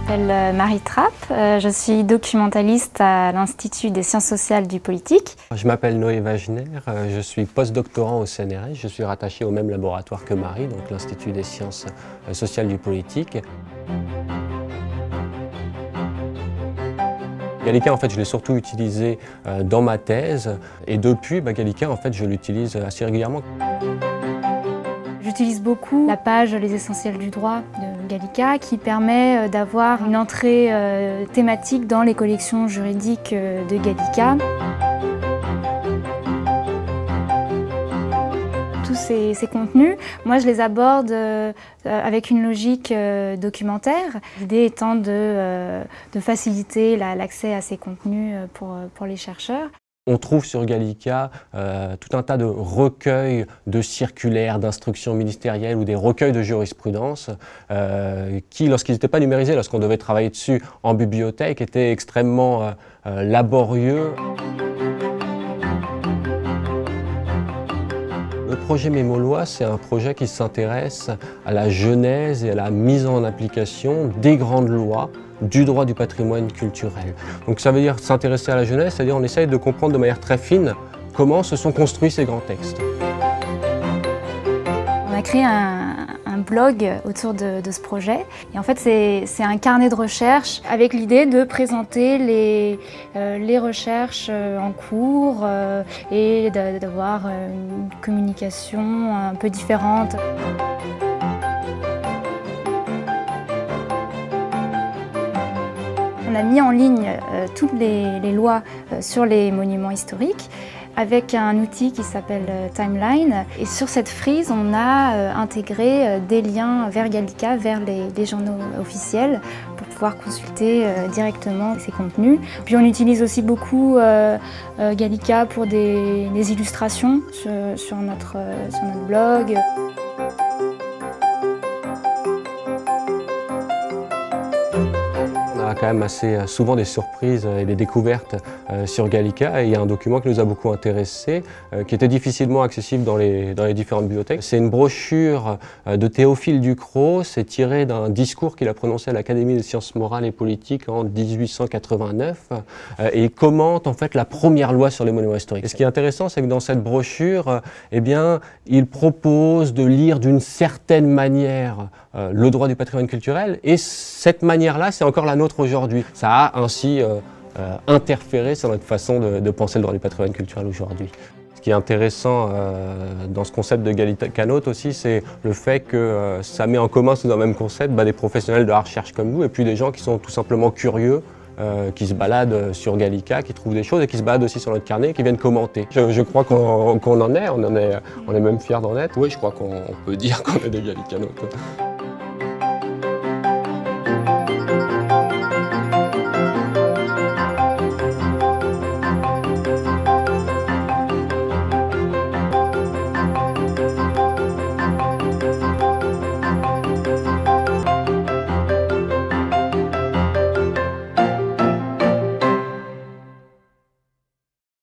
m'appelle Marie Trapp, je suis documentaliste à l'Institut des sciences sociales du politique. Je m'appelle Noé Wagner, je suis postdoctorant au CNRS, je suis rattaché au même laboratoire que Marie, donc l'Institut des sciences sociales du politique. Gallica, en fait, je l'ai surtout utilisé dans ma thèse et depuis, Gallica, en fait, je l'utilise assez régulièrement. J'utilise beaucoup la page Les essentiels du droit de Gallica qui permet d'avoir une entrée thématique dans les collections juridiques de Gallica. Tous ces contenus, moi je les aborde avec une logique documentaire. L'idée étant de faciliter l'accès à ces contenus pour les chercheurs. On trouve sur Gallica tout un tas de recueils de circulaires, d'instructions ministérielles ou des recueils de jurisprudence qui, lorsqu'ils n'étaient pas numérisés, lorsqu'on devait travailler dessus en bibliothèque, étaient extrêmement laborieux. Le projet Mémo-Loi, c'est un projet qui s'intéresse à la genèse et à la mise en application des grandes lois du droit du patrimoine culturel. Donc ça veut dire s'intéresser à la genèse, c'est-à-dire on essaye de comprendre de manière très fine comment se sont construits ces grands textes. On a créé un blog autour de ce projet. Et en fait, c'est un carnet de recherche avec l'idée de présenter les recherches en cours et d'avoir une communication un peu différente. On a mis en ligne toutes les lois sur les monuments historiques avec un outil qui s'appelle Timeline. Et sur cette frise, on a intégré des liens vers Gallica, vers les journaux officiels, pour pouvoir consulter directement ces contenus. Puis on utilise aussi beaucoup Gallica pour des illustrations sur notre blog. On a quand même assez souvent des surprises et des découvertes sur Gallica et il y a un document qui nous a beaucoup intéressés, qui était difficilement accessible dans les différentes bibliothèques. C'est une brochure de Théophile Ducrot, c'est tiré d'un discours qu'il a prononcé à l'Académie des sciences morales et politiques en 1889 et il commente en fait la première loi sur les monuments historiques. Et ce qui est intéressant, c'est que dans cette brochure, il propose de lire d'une certaine manière le droit du patrimoine culturel et cette manière-là, c'est encore la nôtre aujourd'hui. Ça a ainsi interféré sur notre façon de penser le droit du patrimoine culturel aujourd'hui. Ce qui est intéressant dans ce concept de Gallica Note aussi, c'est le fait que ça met en commun sous un même concept des professionnels de la recherche comme nous et puis des gens qui sont tout simplement curieux, qui se baladent sur Gallica, qui trouvent des choses et qui se baladent aussi sur notre carnet et qui viennent commenter. Je crois qu'on en est, on est même fiers d'en être. Oui, je crois qu'on peut dire qu'on est des Gallicanotes.